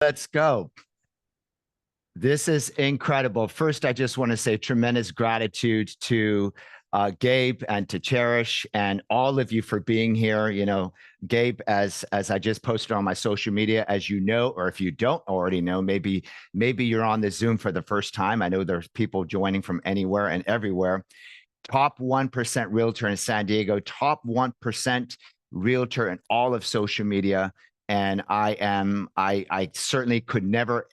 Let's go. This is incredible. First, I just want to say tremendous gratitude to Gabe and to Cherish and all of you for being here. You know, Gabe, as I just posted on my social media, as you know, or if you don't already know, maybe you're on the Zoom for the first time. I know there's people joining from anywhere and everywhere. Top 1% realtor in San Diego, top 1% realtor in all of social media. And I certainly could never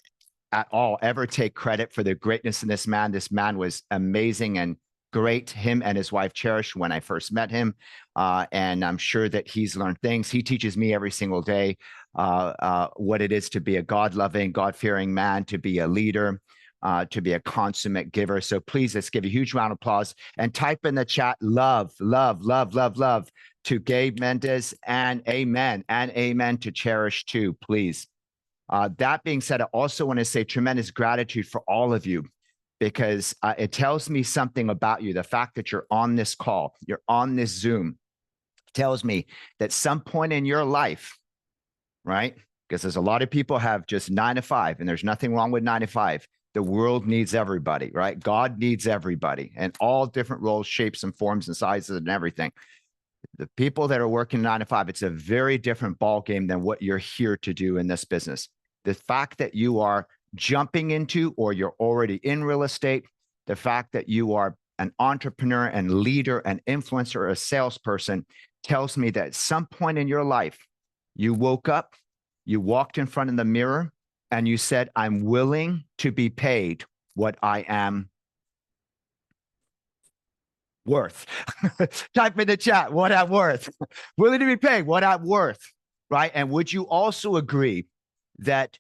at all ever take credit for the greatness in this man. This man was amazing and great. Him and his wife Cherish when I first met him, and I'm sure that he's learned things. He teaches me every single day what it is to be a God-loving, God-fearing man, to be a leader, to be a consummate giver. So please, let's give a huge round of applause and type in the chat, love, love, love, love, love to Gabe Mendez, and amen to Cherish too, please. That being said, I also want to say tremendous gratitude for all of you because it tells me something about you. The fact that you're on this call, you're on this Zoom, tells me that some point in your life, right? Because there's a lot of people have just 9 to 5, and there's nothing wrong with 9 to 5. The world needs everybody, right? God needs everybody and all different roles, shapes, and forms and sizes and everything. The people that are working 9 to 5, it's a very different ball game than what you're here to do in this business. The fact that you are jumping into, or you're already in real estate, the fact that you are an entrepreneur and leader and influencer or a salesperson tells me that at some point in your life, you woke up, you walked in front of the mirror, and you said, I'm willing to be paid what I am worth. Type in the chat, what I'm worth. Willing to be paid what I'm worth, right? And would you also agree that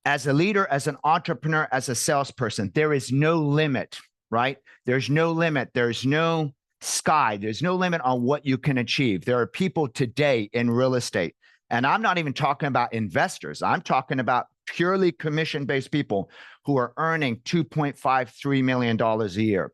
as a leader, as an entrepreneur, as a salesperson, there is no limit, right? There's no limit. There's no sky. There's no limit on what you can achieve. There are people today in real estate, and I'm not even talking about investors. I'm talking about purely commission-based people who are earning $2.53 million a year.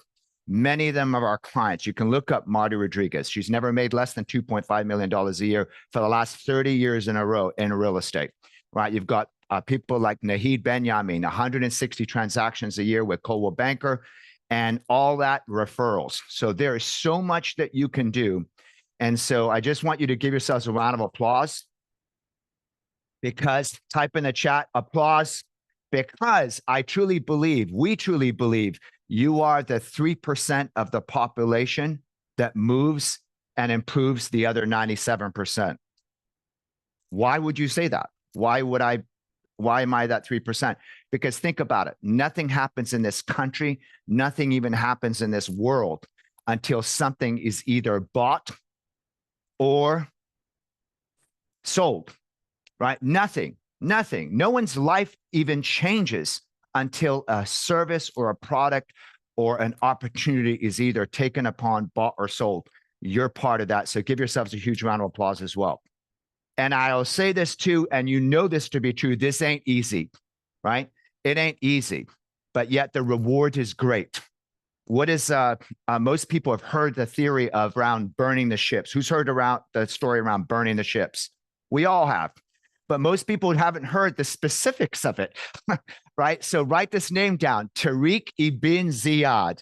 Many of them are our clients. You can look up Marty Rodriguez. She's never made less than $2.5 million a year for the last 30 years in a row in real estate, right? You've got people like Nahid Benyamin, 160 transactions a year with Coldwell Banker, and all that referrals. So there is so much that you can do. And so I just want you to give yourselves a round of applause, because type in the chat, applause, because I truly believe, we truly believe, you are the 3% of the population that moves and improves the other 97%. Why would you say that? Why am I that 3%? Because think about it. Nothing happens in this country, nothing even happens in this world until something is either bought or sold, right? Nothing. No one's life even changes until a service or a product or an opportunity is either taken upon, bought, or sold. You're part of that. So give yourselves a huge round of applause as well. And I'll say this too, and you know this to be true, this ain't easy, right? It ain't easy, but yet the reward is great. What is, most people have heard the theory of around burning the ships. Who's heard around the story around burning the ships? We all have. But most people haven't heard the specifics of it, right? So write this name down, Tariq Ibn Ziyad.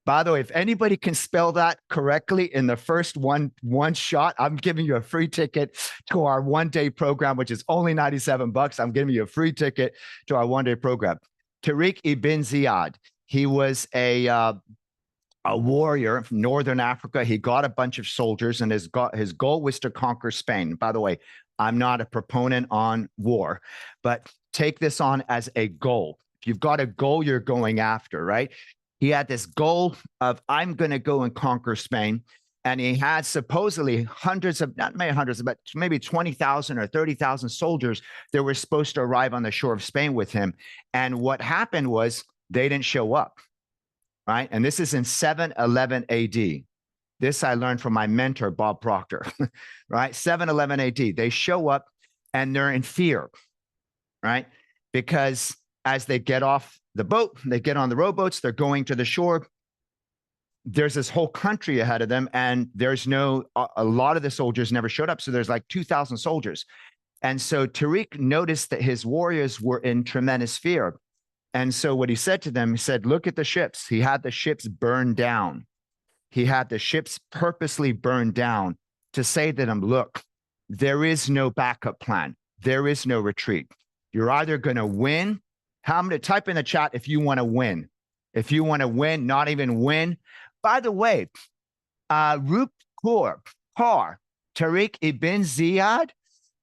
By the way, if anybody can spell that correctly in the first one shot, I'm giving you a free ticket to our one-day program, which is only $97. I'm giving you a free ticket to our one-day program. Tariq Ibn Ziyad, he was a warrior from Northern Africa. He got a bunch of soldiers, and his goal was to conquer Spain. By the way, I'm not a proponent on war, but take this on as a goal. If you've got a goal you're going after, right? He had this goal of, I'm going to go and conquer Spain. And he had supposedly hundreds of, not maybe hundreds, but maybe 20,000 or 30,000 soldiers that were supposed to arrive on the shore of Spain with him. And what happened was they didn't show up, right? And this is in 711 AD. This I learned from my mentor, Bob Proctor, right? 711 AD. They show up and they're in fear, right? Because as they get off the boat, they get on the rowboats, they're going to the shore. There's this whole country ahead of them, and there's a lot of the soldiers never showed up. So there's like 2,000 soldiers. And so Tariq noticed that his warriors were in tremendous fear. And so what he said to them, he said, look at the ships. He had the ships burned down. He had the ships purposely burned down to say to them, look, there is no backup plan. There is no retreat. You're either going to win. How many? Type in the chat if you want to win. If you want to win, not even win. By the way, Rup Kaur, Tariq Ibn Ziyad.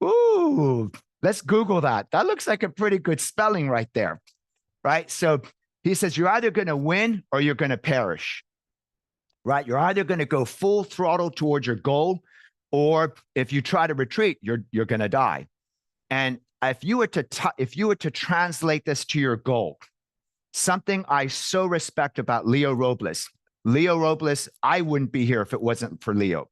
Ooh, let's Google that. That looks like a pretty good spelling right there, right? So he says, you're either going to win or you're going to perish, right? You're either going to go full throttle towards your goal, or if you try to retreat, you're going to die. And if you were to translate this to your goal, something I so respect about Leo Robles, I wouldn't be here if it wasn't for Leo.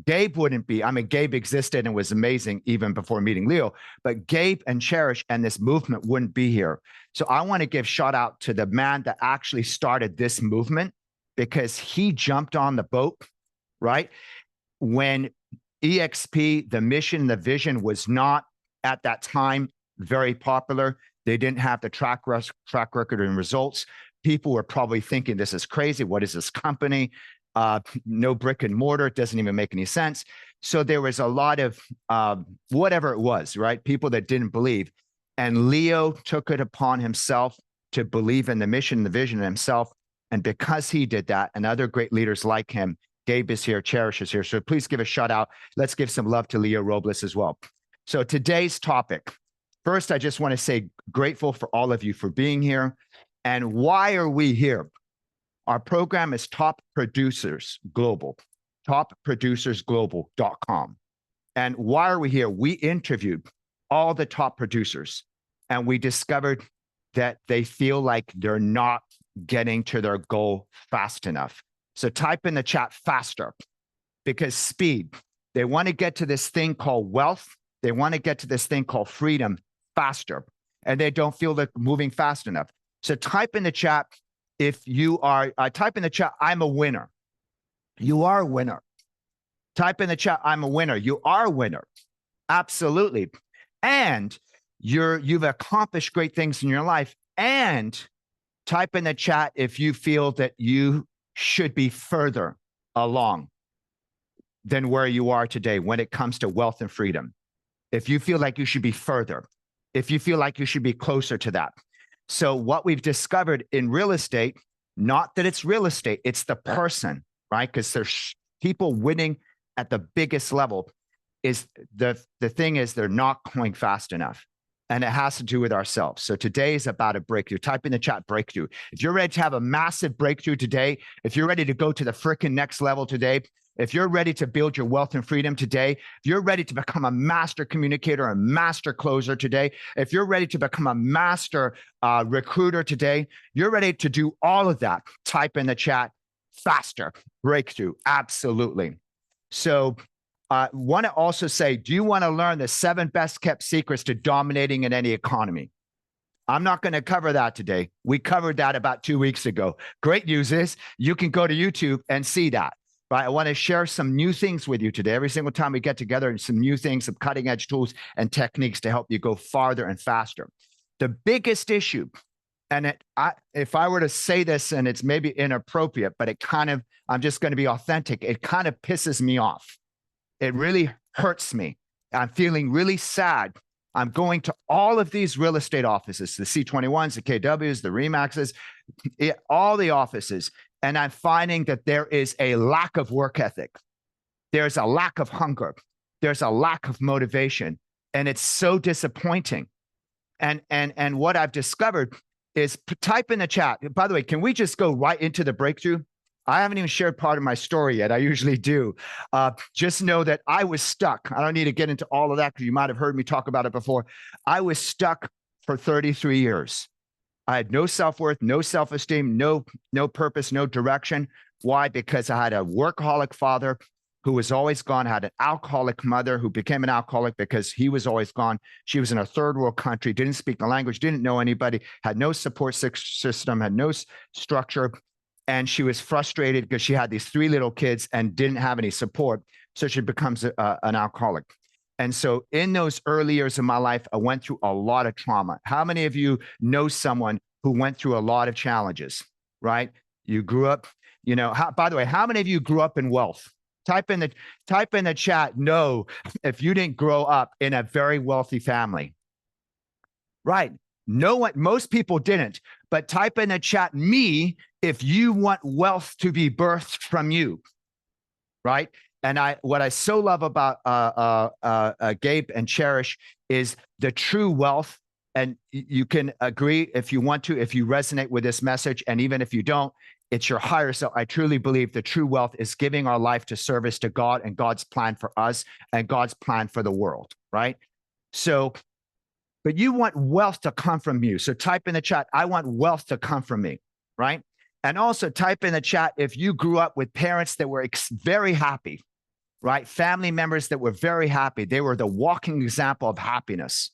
Gabe wouldn't be. I mean, Gabe existed and was amazing even before meeting Leo, but Gabe and Cherish and this movement wouldn't be here. So I want to give shout out to the man that actually started this movement, because he jumped on the boat, right? When EXP, the mission, the vision was not at that time very popular. They didn't have the track record and results. People were probably thinking, this is crazy. What is this company? No brick and mortar. It doesn't even make any sense. So there was a lot of whatever it was, right? People that didn't believe. And Leo took it upon himself to believe in the mission, the vision himself. And because he did that, and other great leaders like him, Gabe is here, Cherish is here. So please give a shout out. Let's give some love to Leo Robles as well. So today's topic. First, I just want to say grateful for all of you for being here. And why are we here? Our program is Top Producers Global, topproducersglobal.com. And why are we here? We interviewed all the top producers, and we discovered that they feel like they're not getting to their goal fast enough. So type in the chat faster, because speed. They want to get to this thing called wealth. They want to get to this thing called freedom faster, and they don't feel they're moving fast enough. So type in the chat if you are, type in the chat, I'm a winner. You are a winner. Type in the chat, I'm a winner. You are a winner. Absolutely. And you've accomplished great things in your life. And type in the chat if you feel that you should be further along than where you are today when it comes to wealth and freedom. If you feel like you should be further, if you feel like you should be closer to that. So what we've discovered in real estate, not that it's real estate, it's the person, right? Because there's people winning at the biggest level. Is the thing is they're not going fast enough. And it has to do with ourselves. So today is about a breakthrough. Type in the chat breakthrough. If you're ready to have a massive breakthrough today, if you're ready to go to the freaking next level today, if you're ready to build your wealth and freedom today, if you're ready to become a master communicator, a master closer today, if you're ready to become a master recruiter today, you're ready to do all of that, type in the chat faster, breakthrough, absolutely. So want to also say, do you want to learn the 7 best kept secrets to dominating in any economy? I'm not going to cover that today. We covered that about 2 weeks ago. Great news is you can go to YouTube and see that. Right? I want to share some new things with you today. Every single time we get together, some new things, some cutting edge tools and techniques to help you go farther and faster. The biggest issue, and if I were to say this, and it's maybe inappropriate, but I'm just going to be authentic. It kind of pisses me off. It really hurts me. I'm feeling really sad. I'm going to all of these real estate offices, the C21s, the KWs, the Remaxes, all the offices. And I'm finding that there is a lack of work ethic. There's a lack of hunger. There's a lack of motivation. And it's so disappointing. And what I've discovered is type in the chat. By the way, can we just go right into the breakthrough? I haven't even shared part of my story yet. I usually do. Just know that I was stuck. I don't need to get into all of that because you might have heard me talk about it before. I was stuck for 33 years. I had no self-worth, no self-esteem, no purpose, no direction. Why? Because I had a workaholic father who was always gone, I had an alcoholic mother who became an alcoholic because he was always gone. She was in a third world country, didn't speak the language, didn't know anybody, had no support system, had no structure. And she was frustrated because she had these 3 little kids and didn't have any support. So she becomes an alcoholic. And so in those early years of my life, I went through a lot of trauma. How many of you know someone who went through a lot of challenges, right? You grew up, by the way, how many of you grew up in wealth? Type in the chat, no, if you didn't grow up in a very wealthy family. Right. No one, most people didn't, but type in the chat, me, if you want wealth to be birthed from you. Right. And what I so love about Gabe and Cherish is the true wealth. And you can agree if you want to, if you resonate with this message, and even if you don't, it's your higher self. I truly believe the true wealth is giving our life to service to God and God's plan for us and God's plan for the world. Right. So, but you want wealth to come from you. So type in the chat, I want wealth to come from me. Right. And also type in the chat if you grew up with parents that were very happy, right? Family members that were very happy. They were the walking example of happiness.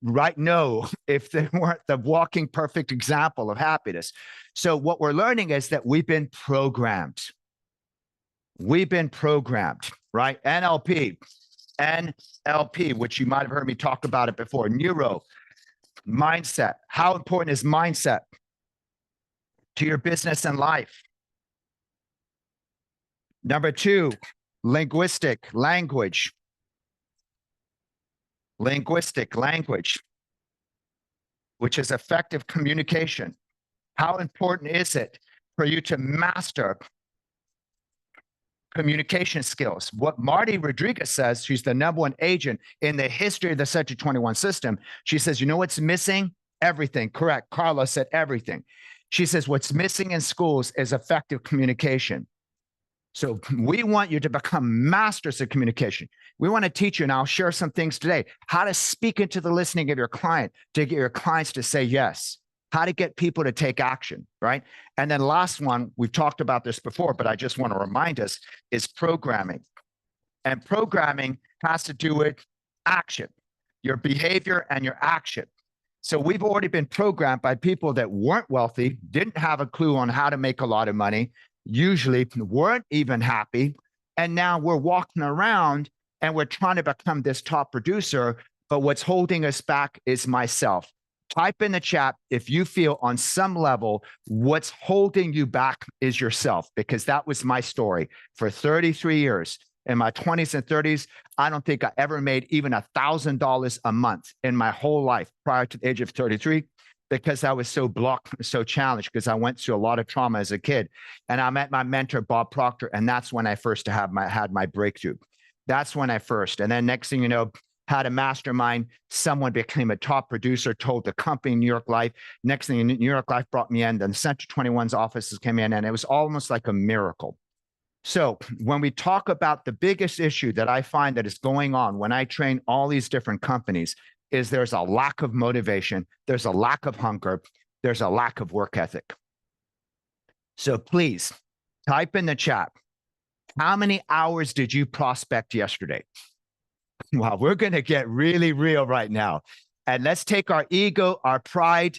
Right? No, if they weren't the walking perfect example of happiness. So what we're learning is that we've been programmed. We've been programmed, right? NLP, which you might have heard me talk about it before, neuro, mindset. How important is mindset to your business and life? Number 2, linguistic language, which is effective communication. How important is it for you to master communication skills? What Marty Rodriguez says, she's the #1 agent in the history of the Century 21 system. She says, you know what's missing? Everything. Correct. Carla said everything. She says, what's missing in schools is effective communication. So we want you to become masters of communication. We want to teach you, and I'll share some things today, how to speak into the listening of your client, to get your clients to say yes, how to get people to take action, right? And then last one, we've talked about this before, but I just want to remind us, is programming. And programming has to do with action, your behavior and your action. So we've already been programmed by people that weren't wealthy, didn't have a clue on how to make a lot of money, usually weren't even happy. And now we're walking around and we're trying to become this top producer. But what's holding us back is myself. Type in the chat if you feel on some level what's holding you back is yourself, because that was my story for 33 years. In my 20s and 30s, I don't think I ever made even $1,000 a month in my whole life prior to the age of 33. Because I was so blocked, so challenged, because I went through a lot of trauma as a kid. And I met my mentor, Bob Proctor, and that's when I first had my breakthrough. That's when I first. And then next thing you know, had a mastermind. Someone became a top producer, told the company, New York Life. Next thing, New York Life brought me in. Then Century 21's offices came in, and it was almost like a miracle. So when we talk about the biggest issue that I find that is going on when I train all these different companies, is there's a lack of motivation, there's a lack of hunger, there's a lack of work ethic. So please type in the chat, how many hours did you prospect yesterday? Wow, we're going to get really real right now. And let's take our ego, our pride.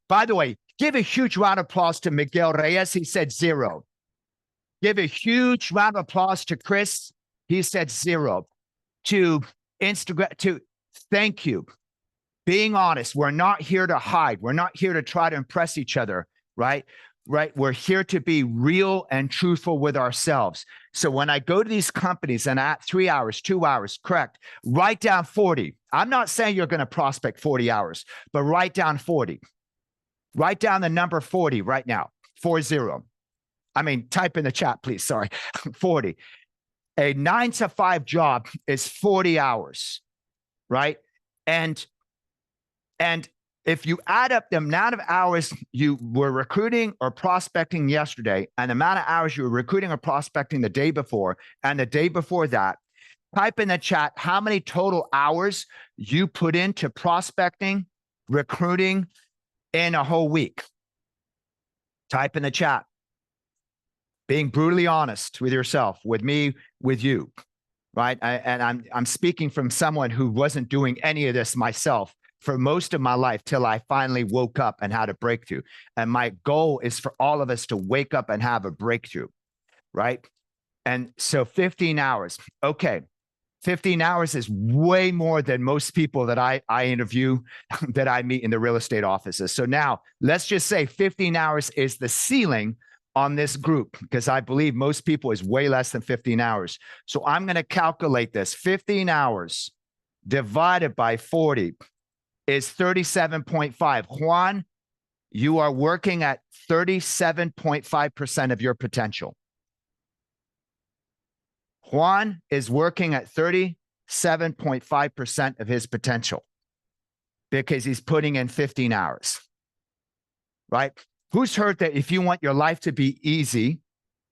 By the way, give a huge round of applause to Miguel Reyes. He said 0. Give a huge round of applause to Chris. He said 0. To Instagram, to thank you. Being honest. We're not here to hide. We're not here to try to impress each other, right? Right. We're here to be real and truthful with ourselves. So when I go to these companies and at 3 hours, 2 hours, correct, write down 40. I'm not saying you're going to prospect 40 hours, but write down 40. Write down the number 40 right now. 40. I mean, type in the chat, please. Sorry. 40. A 9 to 5 job is 40 hours, right? And if you add up the amount of hours you were recruiting or prospecting yesterday and the amount of hours you were recruiting or prospecting the day before and the day before that, type in the chat how many total hours you put into prospecting, recruiting in a whole week. Type in the chat. Being brutally honest with yourself, with me, with you, right? I'm speaking from someone who wasn't doing any of this myself for most of my life till I finally woke up and had a breakthrough. And my goal is for all of us to wake up and have a breakthrough, right? And so 15 hours. Okay. 15 hours is way more than most people that I interview, that I meet in the real estate offices. So now let's just say 15 hours is the ceiling on this group, because I believe most people is way less than 15 hours. So I'm going to calculate this. 15 hours divided by 40 is 37.5. Juan, you are working at 37.5% of your potential. Juan is working at 37.5% of his potential because he's putting in 15 hours, right? Who's heard that if you want your life to be easy,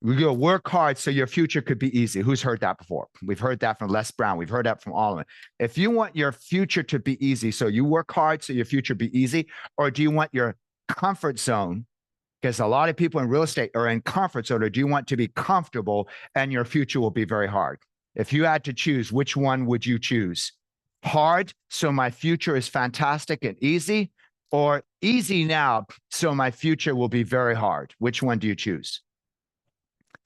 you'll work hard so your future could be easy? Who's heard that before? We've heard that from Les Brown. We've heard that from all of them. If you want your future to be easy, so you work hard so your future be easy, or do you want your comfort zone? Because a lot of people in real estate are in comfort zone. Or do you want to be comfortable and your future will be very hard? If you had to choose, which one would you choose? Hard, so my future is fantastic and easy, or easy now, so my future will be very hard? Which one do you choose?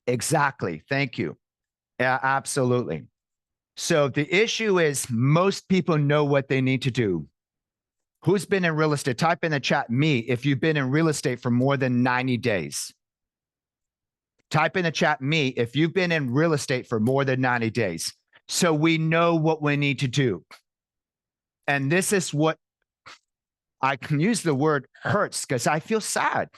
Exactly. Thank you. Yeah, absolutely. So the issue is most people know what they need to do. Who's been in real estate? Type in the chat, me, if you've been in real estate for more than 90 days. Type in the chat, me, if you've been in real estate for more than 90 days. So we know what we need to do. And this is what I can use the word hurts, because I feel sad.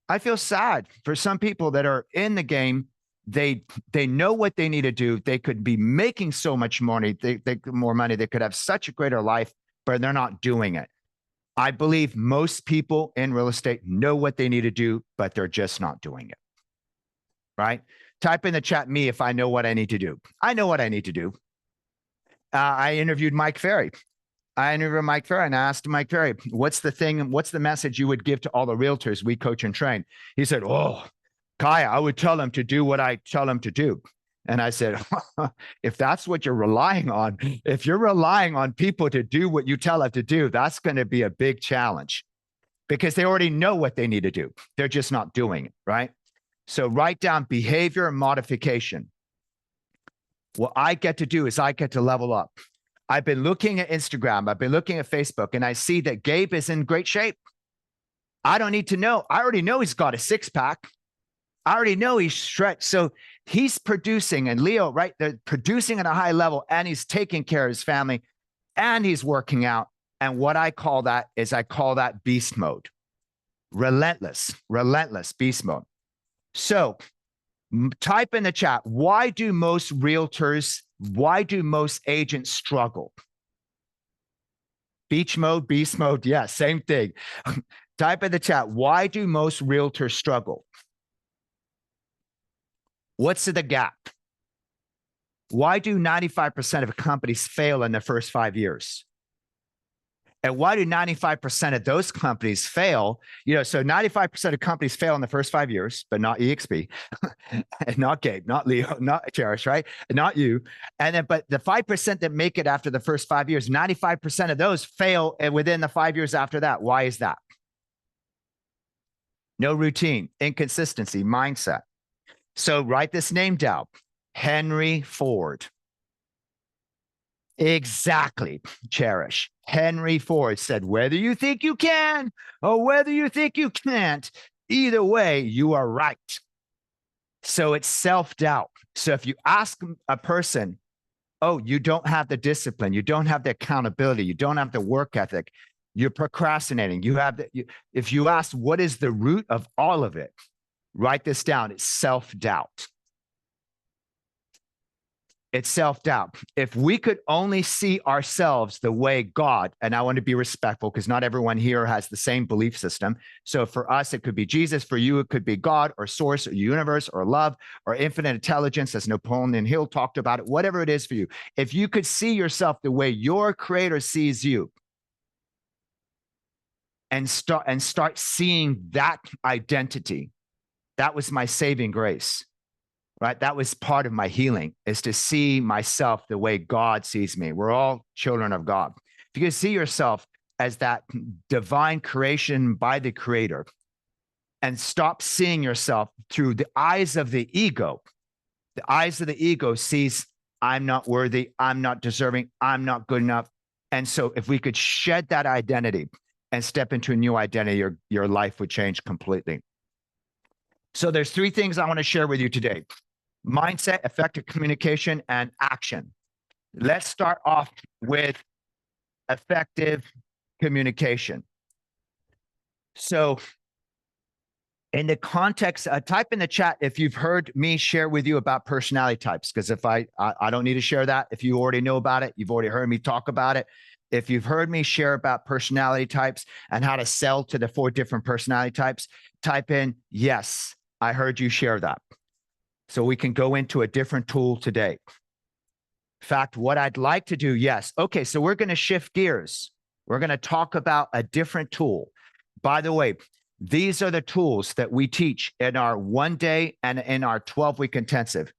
I feel sad for some people that are in the game. They know what they need to do. They could be making so much money, more money. They could have such a greater life, but they're not doing it. I believe most people in real estate know what they need to do, but they're just not doing it, right? Type in the chat, me, if I know what I need to do. I know what I need to do. I interviewed Mike Ferry. And I asked Mike Ferry, what's the message you would give to all the realtors we coach and train? He said, oh, Kaya, I would tell them to do what I tell them to do. And I said, if that's what you're relying on, if you're relying on people to do what you tell them to do, that's going to be a big challenge, because they already know what they need to do. They're just not doing it, right? So write down behavior modification. What I get to do is I get to level up. I've been looking at Instagram. I've been looking at Facebook, and I see that Gabe is in great shape. I don't need to know. I already know he's got a six-pack. I already know he's stretched. So he's producing, and Leo, right? They're producing at a high level, and he's taking care of his family, and he's working out. And what I call that is I call that beast mode. Relentless beast mode. So type in the chat, why do most realtors, why do most agents struggle? Beach mode, beast mode, yeah, same thing. Type in the chat, why do most realtors struggle? What's the gap? Why do 95% of companies fail in the first 5 years? And why do 95% of those companies fail? So 95% of companies fail in the first 5 years, but not EXP, and not Gabe, not Leo, not Cherish, right? Not you. And then, but the 5% that make it after the first 5 years, 95% of those fail within the 5 years after that. Why is that? No routine, inconsistency, mindset. So write this name down, Henry Ford. Exactly, Cherish. Henry Ford said, whether you think you can or whether you think you can't, either way, you are right. So it's self-doubt. So if you ask a person, oh, you don't have the discipline, you don't have the accountability, you don't have the work ethic, you're procrastinating, if you ask what is the root of all of it, write this down. It's self-doubt. It's self-doubt. If we could only see ourselves the way God, and I want to be respectful because not everyone here has the same belief system. So for us, it could be Jesus. For you, it could be God or source or universe or love or infinite intelligence, as Napoleon Hill talked about it, whatever it is for you. If you could see yourself the way your creator sees you, and start seeing that identity, that was my saving grace. Right? That was part of my healing, is to see myself the way God sees me. We're all children of God. If you can see yourself as that divine creation by the creator and stop seeing yourself through the eyes of the ego sees I'm not worthy, I'm not deserving, I'm not good enough. And so if we could shed that identity and step into a new identity, your life would change completely. So there's three things I want to share with you today: mindset, effective communication, and action. Let's start off with effective communication. So in the context, type in the chat if you've heard me share with you about personality types, because if I don't need to share that. If you already know about it, you've already heard me talk about it. If you've heard me share about personality types and how to sell to the 4 different personality types, type in, yes, I heard you share that. So we can go into a different tool today. In fact, what I'd like to do, yes. Okay, so we're going to shift gears. We're going to talk about a different tool. By the way, these are the tools that we teach in our 1 day and in our 12-week intensive.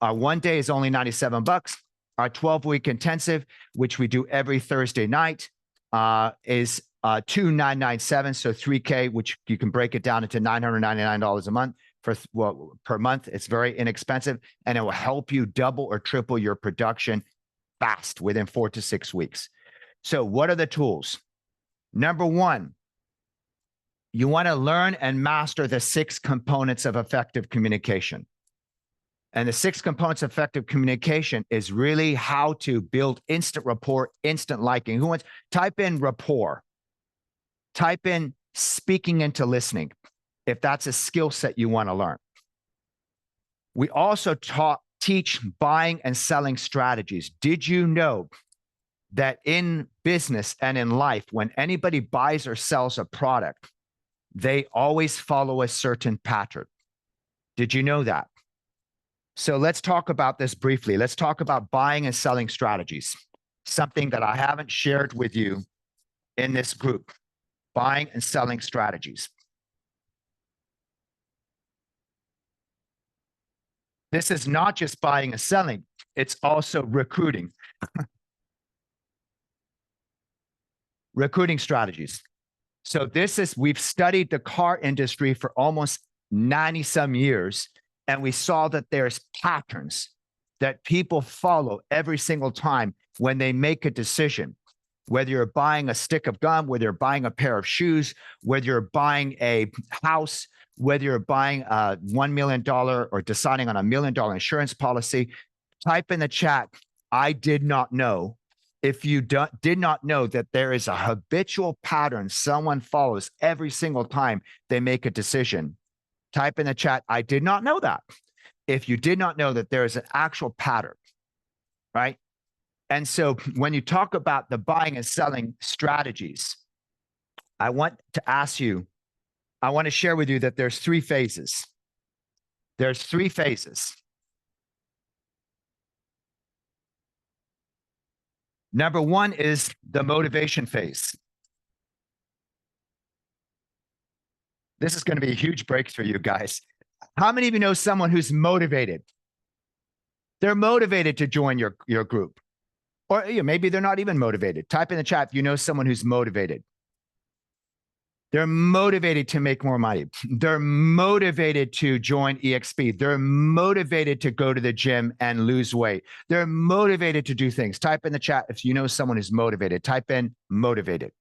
Our 1 day is only $97. Our 12-week intensive, which we do every Thursday night, is $2,997, so $3K, which you can break it down into $999 a month per month. It's very inexpensive, and it will help you double or triple your production fast within 4 to 6 weeks. So what are the tools? Number 1, you want to learn and master the 6 components of effective communication. And the 6 components of effective communication is really how to build instant rapport, instant liking. Who wants? Type in rapport. Type in speaking into listening, if that's a skill set you want to learn. We also teach buying and selling strategies. Did you know that in business and in life, when anybody buys or sells a product, they always follow a certain pattern? Did you know that? So let's talk about this briefly. Let's talk about buying and selling strategies, something that I haven't shared with you in this group: buying and selling strategies. This is not just buying and selling, it's also recruiting. Recruiting strategies. So we've studied the car industry for almost 90 some years, and we saw that there's patterns that people follow every single time when they make a decision. Whether you're buying a stick of gum, whether you're buying a pair of shoes, whether you're buying a house, whether you're buying a $1 million or deciding on a $1 million insurance policy, type in the chat, I did not know. If you did not know that there is a habitual pattern someone follows every single time they make a decision, type in the chat, I did not know that. If you did not know that there is an actual pattern, right? And so when you talk about the buying and selling strategies, I want to share with you that there's 3 phases. There's 3 phases. Number 1 is the motivation phase. This is going to be a huge breakthrough, you guys. How many of you know someone who's motivated? They're motivated to join your group. Or maybe they're not even motivated. Type in the chat if you know someone who's motivated. They're motivated to make more money. They're motivated to join EXP. They're motivated to go to the gym and lose weight. They're motivated to do things. Type in the chat if you know someone who's motivated. Type in motivated.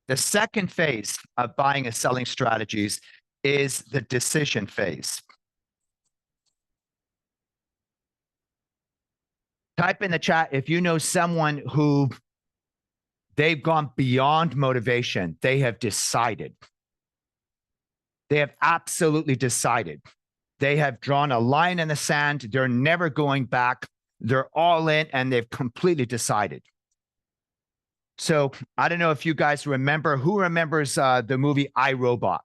The second phase of buying and selling strategies is the decision phase. Type in the chat if you know someone who they've gone beyond motivation. They have decided. They have absolutely decided. They have drawn a line in the sand. They're never going back. They're all in, and they've completely decided. So I don't know if you guys remember. Who remembers the movie I, Robot?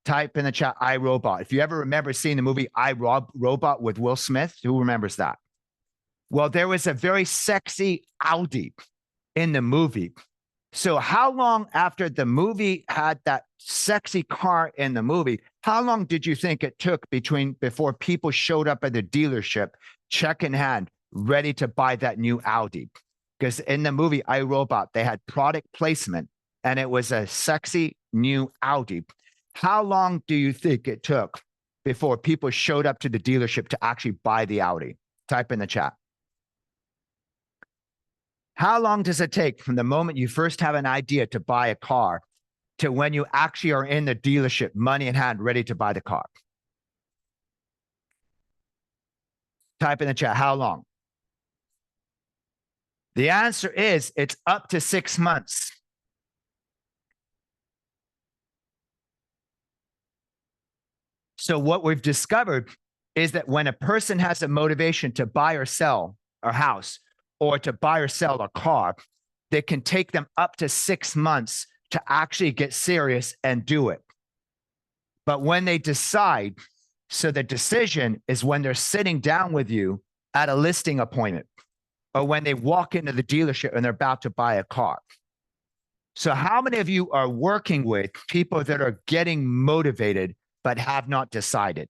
Type in the chat, I, Robot. If you ever remember seeing the movie I, Robot with Will Smith, who remembers that? Well, there was a very sexy Audi in the movie. So how long after the movie had that sexy car in the movie, how long did you think it took before people showed up at the dealership, check in hand, ready to buy that new Audi? Because in the movie I, Robot, they had product placement, and it was a sexy new Audi. How long do you think it took before people showed up to the dealership to actually buy the Audi? Type in the chat. How long does it take from the moment you first have an idea to buy a car to when you actually are in the dealership, money in hand, ready to buy the car? Type in the chat, how long? The answer is it's up to 6 months. So what we've discovered is that when a person has a motivation to buy or sell a house or to buy or sell a car, they can take them up to 6 months to actually get serious and do it. But when they decide, so the decision is when they're sitting down with you at a listing appointment or when they walk into the dealership and they're about to buy a car. So how many of you are working with people that are getting motivated but have not decided?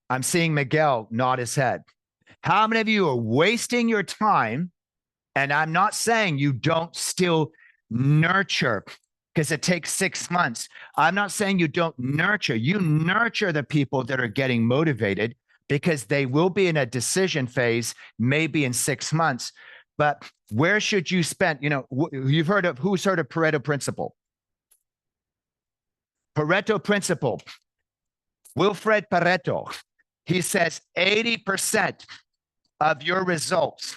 I'm seeing Miguel nod his head. How many of you are wasting your time? And I'm not saying you don't still nurture because it takes 6 months. I'm not saying you don't nurture. You nurture the people that are getting motivated because they will be in a decision phase, maybe in 6 months. But where should you spend? You know, who's heard of Pareto principle? Pareto principle. Wilfred Pareto. He says 80% of your results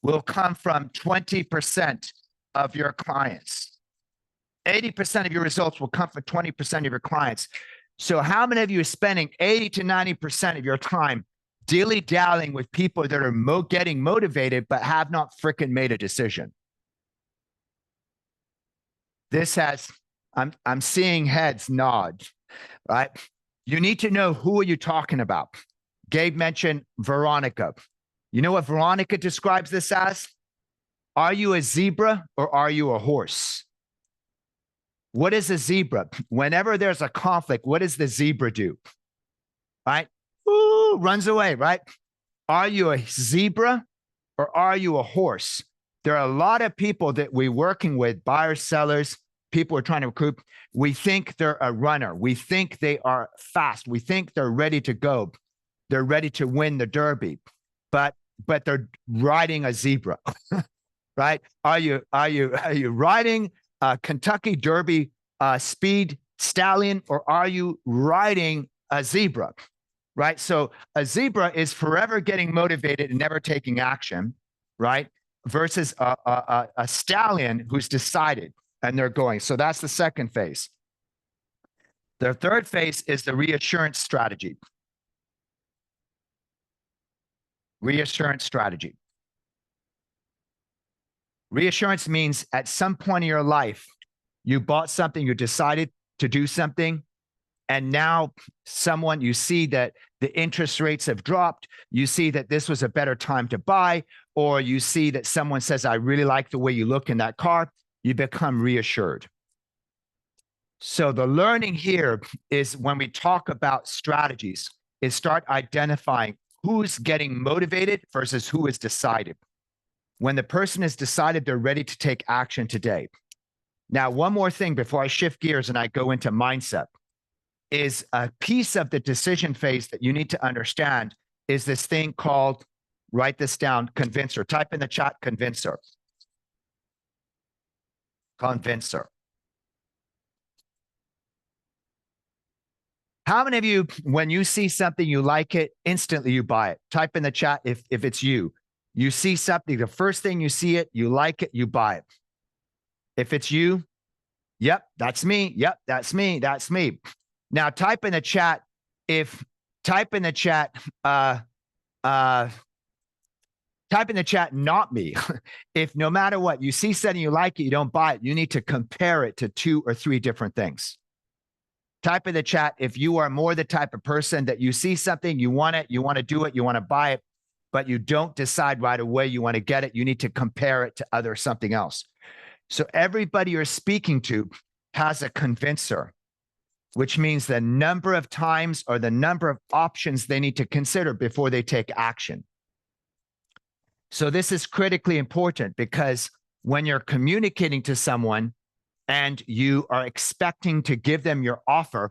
will come from 20% of your clients. 80% of your results will come from 20% of your clients. So how many of you are spending 80 to 90% of your time dilly-dallying with people that are getting motivated but have not frickin' made a decision? This has, I'm seeing heads nod, right? You need to know who are you talking about. Gabe mentioned Veronica. You know what Veronica describes this as? Are you a zebra or are you a horse? What is a zebra? Whenever there's a conflict, what does the zebra do? Right? Ooh, runs away, right? Are you a zebra or are you a horse? There are a lot of people that we're working with, buyers, sellers, people are trying to recruit. We think they're a runner. We think they are fast. We think they're ready to go. They're ready to win the Derby, but they're riding a zebra, right? Are you riding a Kentucky Derby speed stallion, or are you riding a zebra, right? So a zebra is forever getting motivated and never taking action, right? Versus a stallion who's decided and they're going. So that's the second phase. The third phase is the reassurance strategy. Reassurance strategy. Reassurance means at some point in your life, you bought something, you decided to do something, and now you see that the interest rates have dropped, you see that this was a better time to buy, or you see that someone says, I really like the way you look in that car, you become reassured. So the learning here is when we talk about strategies, is start identifying who's getting motivated versus who is decided. When the person has decided they're ready to take action today. Now, one more thing before I shift gears and I go into mindset is a piece of the decision phase that you need to understand is this thing called, write this down, convincer. Type in the chat, convincer. Convincer. How many of you, when you see something, you like it, instantly you buy it? Type in the chat if it's you. You see something, the first thing you see it, you like it, you buy it. If it's you, yep, that's me. Yep, that's me. That's me. Now type in the chat type in the chat, not me. If no matter what, you see something, you like it, you don't buy it, you need to compare it to 2 or 3 different things. Type in the chat if you are more the type of person that you see something, you want it, you want to do it, you want to buy it, but you don't decide right away you want to get it. You need to compare it to something else. So everybody you're speaking to has a convincer, which means the number of times or the number of options they need to consider before they take action. So this is critically important because when you're communicating to someone and you are expecting to give them your offer,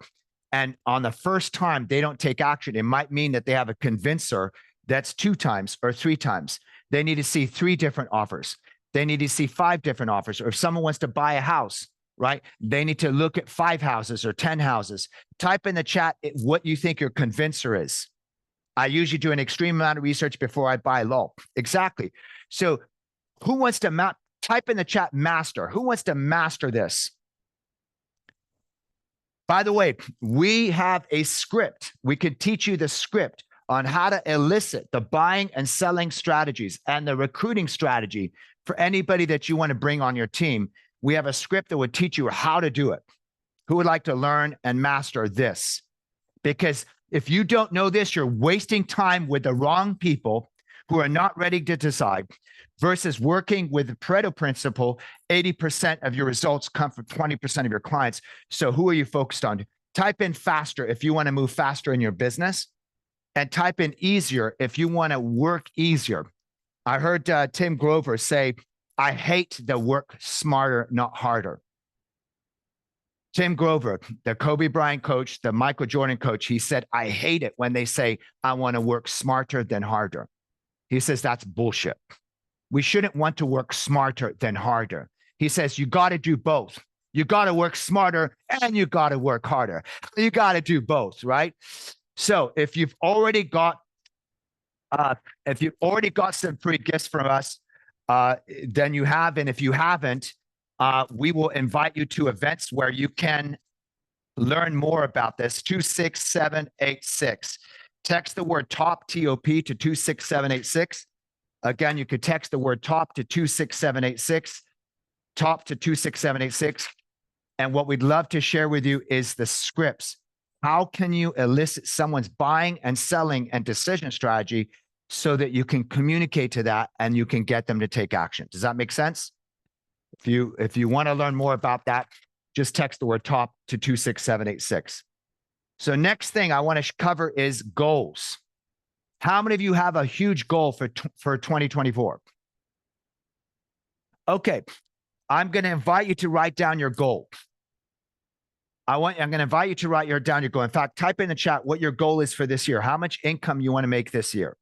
and on the first time they don't take action, it might mean that they have a convincer that's 2 times or 3 times. They need to see 3 different offers. They need to see 5 different offers. Or if someone wants to buy a house, right, they need to look at 5 houses or 10 houses. Type in the chat what you think your convincer is. I usually do an extreme amount of research before I buy low. Exactly. So who wants to type in the chat master? Who wants to master this? By the way, we have a script. We could teach you the script on how to elicit the buying and selling strategies and the recruiting strategy for anybody that you want to bring on your team. We have a script that would teach you how to do it. Who would like to learn and master this? Because if you don't know this, you're wasting time with the wrong people who are not ready to decide versus working with the Pareto principle. 80% of your results come from 20% of your clients. So who are you focused on? Type in faster if you want to move faster in your business, and type in easier if you want to work easier. I heard Tim Grover say, I hate the work smarter, not harder. Tim Grover, the Kobe Bryant coach, the Michael Jordan coach, he said, I hate it when they say, I want to work smarter than harder. He says, that's bullshit. We shouldn't want to work smarter than harder. He says, you got to do both. You got to work smarter and you got to work harder. You got to do both, right? So if you've already got some free gifts from us, then you have. And if you haven't, we will invite you to events where you can learn more about this. 26786. Text the word top, T-O-P, to 26786. Again, you could text the word top to 26786, top to 26786. And what we'd love to share with you is the scripts. How can you elicit someone's buying and selling and decision strategy so that you can communicate to that and you can get them to take action? Does that make sense? If you want to learn more about that, just text the word top to 26786. So next thing I want to cover is goals. How many of you have a huge goal for 2024? Okay, I'm going to invite you to write down your goal. I'm going to invite you to write down your goal. In fact, type in the chat what your goal is for this year. How much income you want to make this year?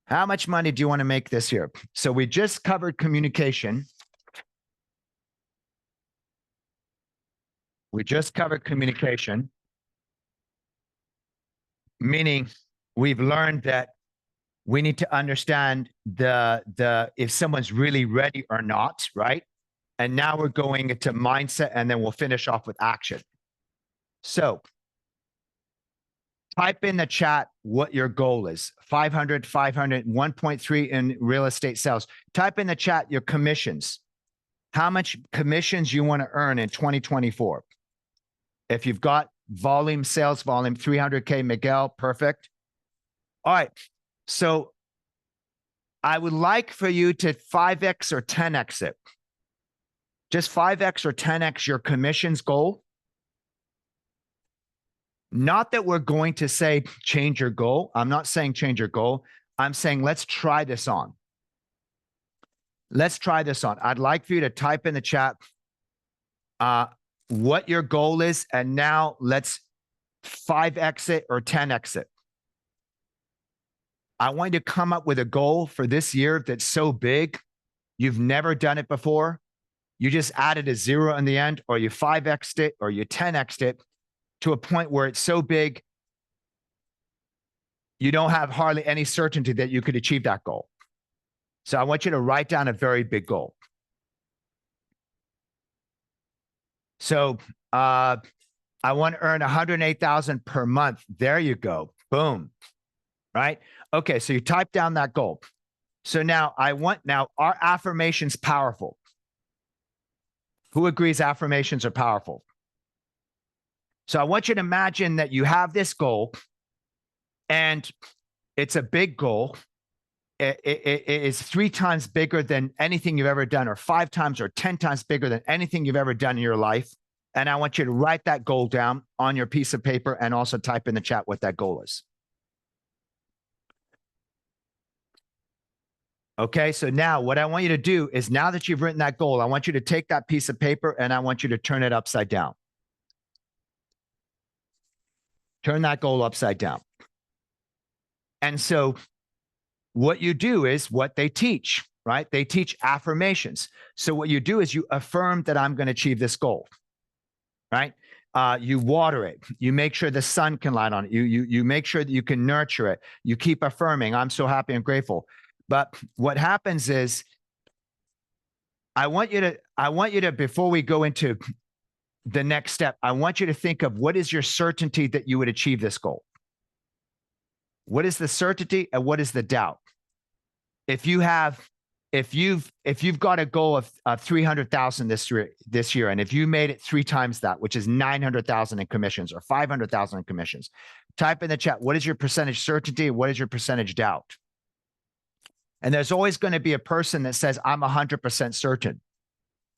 How much money do you want to make this year? So we just covered communication. We just covered communication, meaning we've learned that we need to understand if someone's really ready or not, right? And now we're going into mindset, and then we'll finish off with action. So type in the chat what your goal is. 500, 1.3 in real estate sales. Type in the chat your commissions. How much commissions you want to earn in 2024. If you've got volume, sales volume, 300K, Miguel, perfect. All right. So I would like for you to 5X or 10X it. Just 5X or 10X your commissions goal. Not that we're going to say change your goal. I'm not saying change your goal. I'm saying let's try this on. Let's try this on. I'd like for you to type in the chat what your goal is, and now let's 5X it or 10X it. I want you to come up with a goal for this year that's so big, you've never done it before. You just added a 0 in the end, or you 5X'd it, or you 10X'd it to a point where it's so big, you don't have hardly any certainty that you could achieve that goal. So I want you to write down a very big goal. So I want to earn 108,000 per month. There you go. Boom. Right? Okay, so you type down that goal. So now are affirmations powerful? Who agrees affirmations are powerful? So I want you to imagine that you have this goal, and it's a big goal. It is 3 times bigger than anything you've ever done, or 5 times or 10 times bigger than anything you've ever done in your life. And I want you to write that goal down on your piece of paper and also type in the chat what that goal is. Okay, so now what I want you to do is, now that you've written that goal, I want you to take that piece of paper and I want you to turn it upside down. Turn that goal upside down. And so what you do is what they teach, right? They teach affirmations. So what you do is you affirm that I'm going to achieve this goal, right? You water it. You make sure the sun can light on it. You make sure that you can nurture it. You keep affirming, I'm so happy and grateful. But what happens is, I want you to, before we go into the next step, I want you to think of, what is your certainty that you would achieve this goal? What is the certainty and what is the doubt? If you've got a goal of 300,000 this year, and if you made it 3 times that, which is 900,000 in commissions or 500,000 in commissions, type in the chat, what is your percentage certainty? What is your percentage doubt? And there's always going to be a person that says, I'm 100% certain.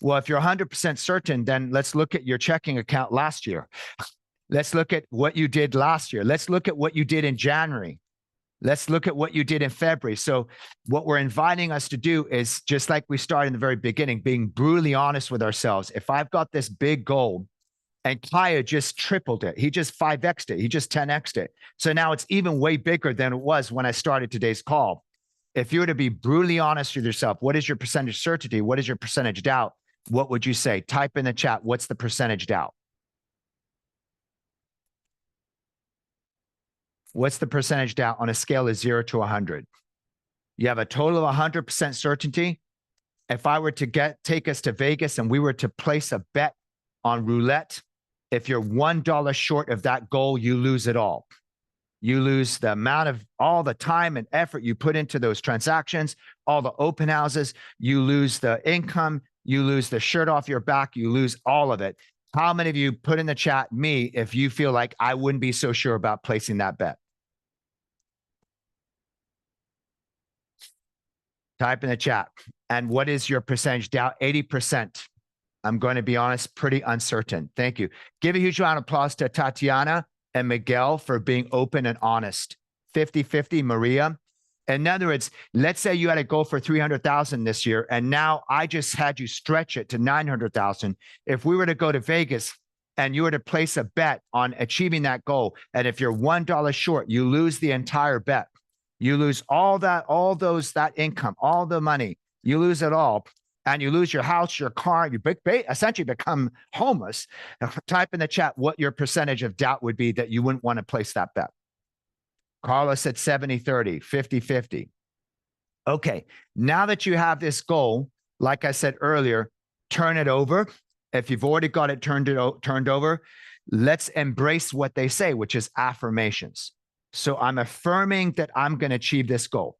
Well, if you're 100% certain, then let's look at your checking account last year. Let's look at what you did last year. Let's look at what you did in January. Let's look at what you did in February. So what we're inviting us to do is, just like we started in the very beginning, being brutally honest with ourselves. If I've got this big goal and Kaya just tripled it, he just 5x'd it, he just 10x'd it. So now it's even way bigger than it was when I started today's call. If you were to be brutally honest with yourself, what is your percentage certainty? What is your percentage doubt? What would you say? Type in the chat, what's the percentage doubt? What's the percentage doubt on a scale of 0 to 100? You have a total of 100% certainty. If I were to take us to Vegas and we were to place a bet on roulette, if you're $1 short of that goal, you lose it all. You lose the amount of all the time and effort you put into those transactions, all the open houses, you lose the income, you lose the shirt off your back, you lose all of it. How many of you put in the chat, me, if you feel like I wouldn't be so sure about placing that bet? Type in the chat. And what is your percentage doubt? 80%. I'm going to be honest, pretty uncertain. Thank you. Give a huge round of applause to Tatiana and Miguel for being open and honest. 50-50, Maria. In other words, let's say you had a goal for 300,000 this year, and now I just had you stretch it to 900,000. If we were to go to Vegas and you were to place a bet on achieving that goal, and if you're $1 short, you lose the entire bet. You lose that income, all the money. You lose it all. And you lose your house, your car, you essentially become homeless. Type in the chat what your percentage of doubt would be that you wouldn't want to place that bet. Carlos said 70-30, 50-50. Okay, now that you have this goal, like I said earlier, turn it over. If you've already got it turned over, let's embrace what they say, which is affirmations. So I'm affirming that I'm going to achieve this goal,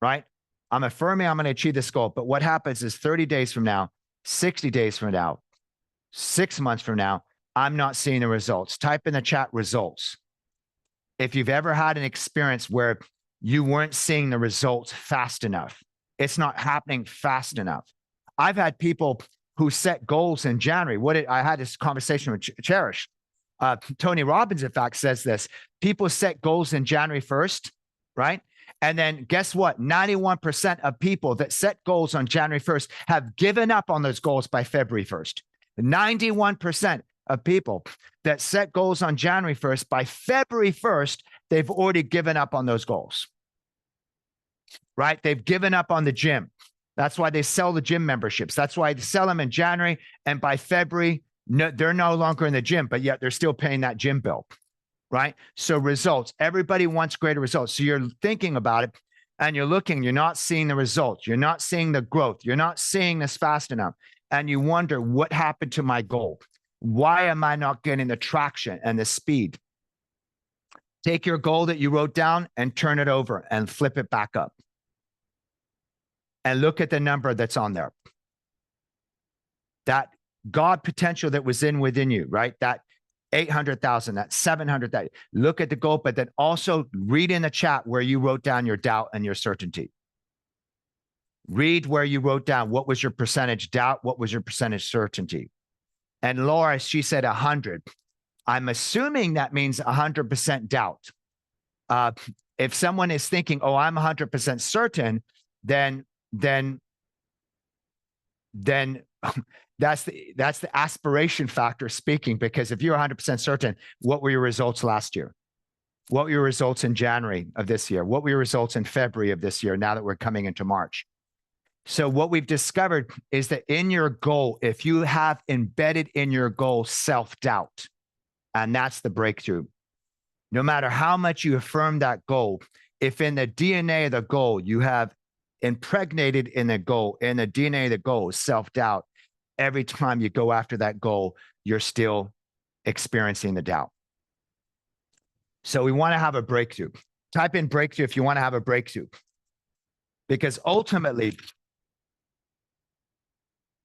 right? I'm affirming I'm going to achieve this goal. But what happens is 30 days from now, 60 days from now, 6 months from now, I'm not seeing the results. Type in the chat results. If you've ever had an experience where you weren't seeing the results fast enough, it's not happening fast enough. I've had people who set goals in January. I had this conversation with Cherish. Tony Robbins, in fact, says this. People set goals in January 1st, right? And then guess what? 91% of people that set goals on January 1st have given up on those goals by February 1st. 91% of people that set goals on January 1st, by February 1st, they've already given up on those goals, right? They've given up on the gym. That's why they sell the gym memberships. That's why they sell them in January. And by February, they're no longer in the gym, but yet they're still paying that gym bill. Right? So results, everybody wants greater results. So you're thinking about it and you're looking, you're not seeing the results. You're not seeing the growth. You're not seeing this fast enough. And you wonder, what happened to my goal? Why am I not getting the traction and the speed? Take your goal that you wrote down and turn it over and flip it back up. And look at the number that's on there. That God potential that was within you, right? That 800,000, that's 700,000. Look at the goal, but then also read in the chat where you wrote down your doubt and your certainty. Read where you wrote down what was your percentage doubt, what was your percentage certainty. And Laura, she said 100. I'm assuming that means 100% doubt. If someone is thinking, oh, I'm 100% certain, then then that's the aspiration factor speaking, because if you're 100% certain, what were your results last year? What were your results in January of this year? What were your results in February of this year, now that we're coming into March? So what we've discovered is that in your goal, if you have embedded in your goal self-doubt, and that's the breakthrough, no matter how much you affirm that goal, if in the DNA of the goal you have impregnated in the DNA of the goal, self-doubt, every time you go after that goal, you're still experiencing the doubt. So we want to have a breakthrough. Type in breakthrough if you want to have a breakthrough. Because ultimately,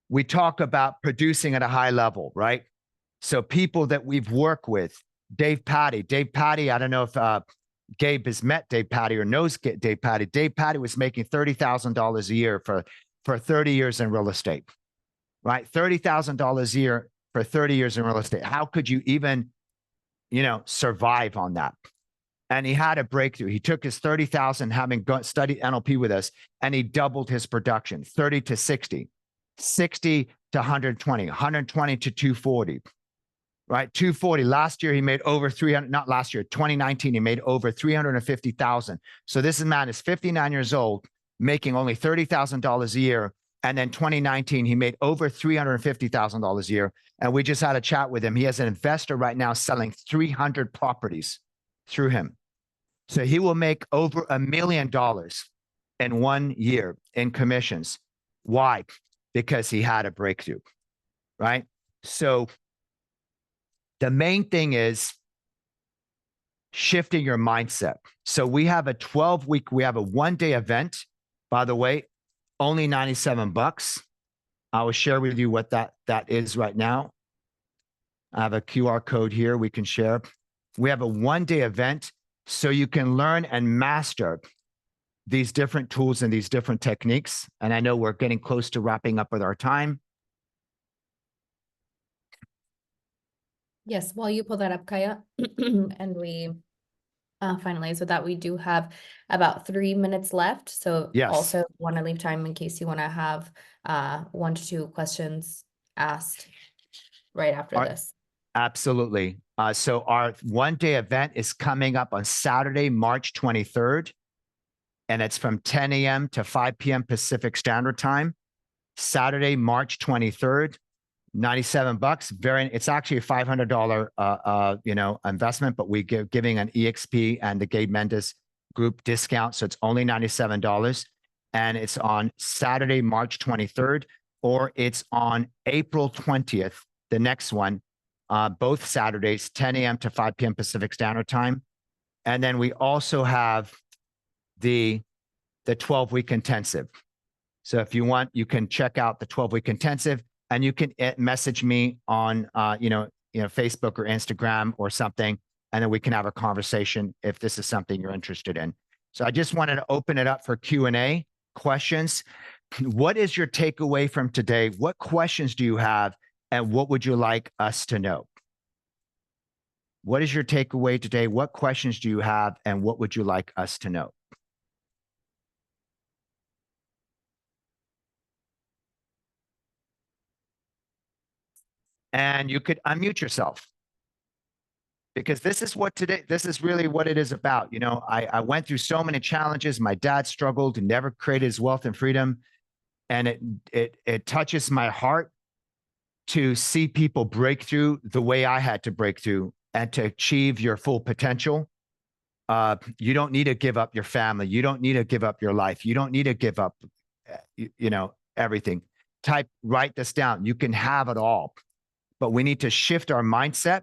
we talk about producing at a high level, right? So people that we've worked with, Dave Patty, I don't know if Gabe has met Dave Patty or knows Dave Patty. Dave Patty was making $30,000 a year for 30 years in real estate, right? $30,000 a year for 30 years in real estate. How could you even, survive on that? And he had a breakthrough. He took his 30,000, having studied NLP with us, and he doubled his production, 30 to 60, 60 to 120, 120 to 240, right? 240. Last year, he made over 300, not last year, 2019, he made over 350,000. So this man is 59 years old, making only $30,000 a year. And then 2019, he made over $350,000 a year. And we just had a chat with him. He has an investor right now selling 300 properties through him. So he will make over $1 million in 1 year in commissions. Why? Because he had a breakthrough, right? So the main thing is shifting your mindset. So we have a 12-week, we have a 1-day event, by the way, only $97. I will share with you what that is right now. I have a QR code here we can share. We have a 1-day event so you can learn and master these different tools and these different techniques. And I know we're getting close to wrapping up with our time. Yes, while you pull that up, Kaya, and we finalize with that, we do have about 3 minutes left. So Yes. Also want to leave time in case you want to have 1 to 2 questions asked right after this. Absolutely. So our 1-day event is coming up on Saturday, March 23rd, and it's from 10 a.m. to 5 p.m. Pacific Standard Time. Saturday, March 23rd, $97. It's actually a $500 investment, but we giving an EXP and the Gabe Mendez group discount, so it's only $97, and it's on Saturday, March 23rd, or it's on April 20th, the next one. Both Saturdays, 10 a.m. to 5 p.m. Pacific Standard Time. And then we also have the 12-week intensive. So if you want, you can check out the 12-week intensive, and you can message me on, Facebook or Instagram or something, and then we can have a conversation if this is something you're interested in. So I just wanted to open it up for Q&A questions. What is your takeaway from today? What questions do you have? And what would you like us to know? What is your takeaway today? What questions do you have? And what would you like us to know? And you could unmute yourself, because this is really what it is about. I went through so many challenges. My dad struggled and never created his wealth and freedom. And it touches my heart to see people break through the way I had to break through and to achieve your full potential. You don't need to give up your family. You don't need to give up your life. You don't need to give up, everything. Write this down. You can have it all, but we need to shift our mindset.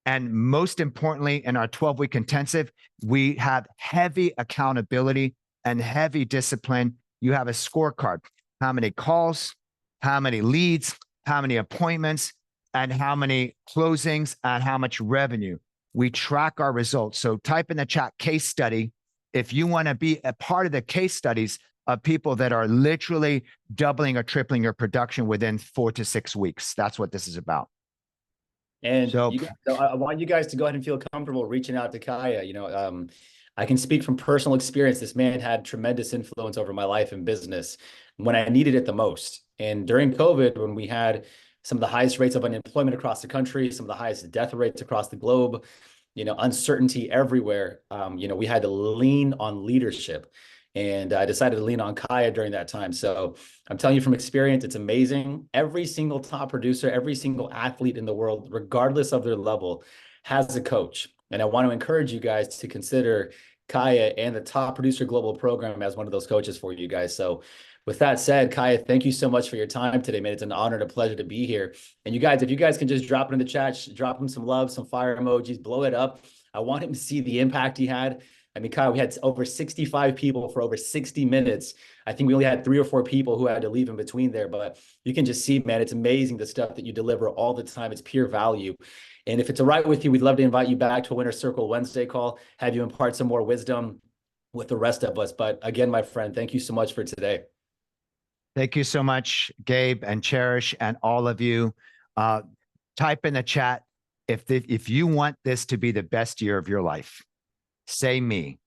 And most importantly, in our 12-week intensive, we have heavy accountability and heavy discipline. You have a scorecard: how many calls, how many leads, how many appointments, and how many closings, and how much revenue. We track our results. So type in the chat case study if you want to be a part of the case studies of people that are literally doubling or tripling your production within 4 to 6 weeks. That's what this is about. And so I want you guys to go ahead and feel comfortable reaching out to Kaya. I can speak from personal experience. This man had tremendous influence over my life and business when I needed it the most. And during COVID, when we had some of the highest rates of unemployment across the country, some of the highest death rates across the globe, uncertainty everywhere, we had to lean on leadership. And I decided to lean on Kaya during that time. So I'm telling you from experience, it's amazing. Every single top producer, every single athlete in the world, regardless of their level, has a coach. And I want to encourage you guys to consider Kaya and the Top Producer Global Program as one of those coaches for you guys. So with that said, Kaya, thank you so much for your time today, man. It's an honor and a pleasure to be here. And you guys, if you guys can just drop it in the chat, drop him some love, some fire emojis, blow it up. I want him to see the impact he had. I mean, Kyle, we had over 65 people for over 60 minutes. I think we only had 3 or 4 people who had to leave in between there, but you can just see, man, it's amazing the stuff that you deliver all the time. It's pure value. And if it's all right with you, we'd love to invite you back to a Winner's Circle Wednesday call, have you impart some more wisdom with the rest of us. But again, my friend, thank you so much for today. Thank you so much, Gabe and Cherish, and all of you. Type in the chat if you want this to be the best year of your life. Say me.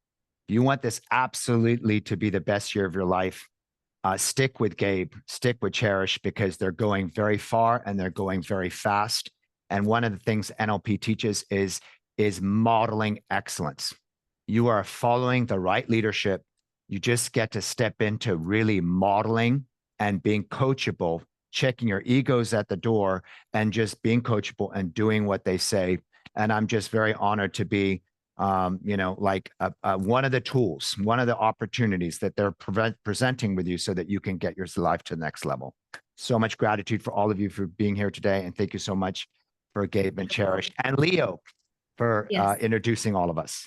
If you want this absolutely to be the best year of your life, stick with Gabe, stick with Cherish, because they're going very far and they're going very fast. And one of the things NLP teaches is modeling excellence. You are following the right leadership. You just get to step into really modeling and being coachable, checking your egos at the door and just being coachable and doing what they say. And I'm just very honored to be, like one of the tools, one of the opportunities that they're presenting with you so that you can get your life to the next level. So much gratitude for all of you for being here today. And thank you so much for Gabe and Cherish and Leo for introducing all of us.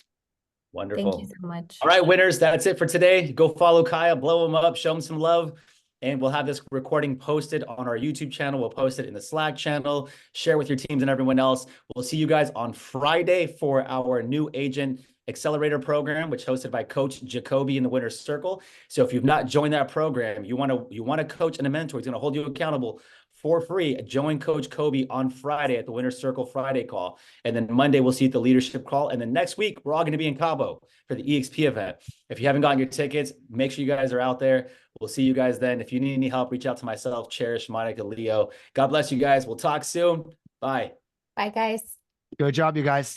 Wonderful. Thank you so much. All right, winners, that's it for today. Go follow Kaya, blow him up, show him some love. And we'll have this recording posted on our YouTube channel. We'll post it in the Slack channel. Share with your teams and everyone else. We'll see you guys on Friday for our new Agent Accelerator program, which is hosted by Coach Jacoby in the Winner's Circle. So if you've not joined that program, you want a coach and a mentor. He's going to hold you accountable for free. Join Coach Kobe on Friday at the Winner's Circle Friday call. And then Monday, we'll see you at the leadership call. And then next week, we're all going to be in Cabo for the EXP event. If you haven't gotten your tickets, make sure you guys are out there. We'll see you guys then. If you need any help, reach out to myself, Cherish, Monica, Leo. God bless you guys. We'll talk soon. Bye. Bye, guys. Good job, you guys.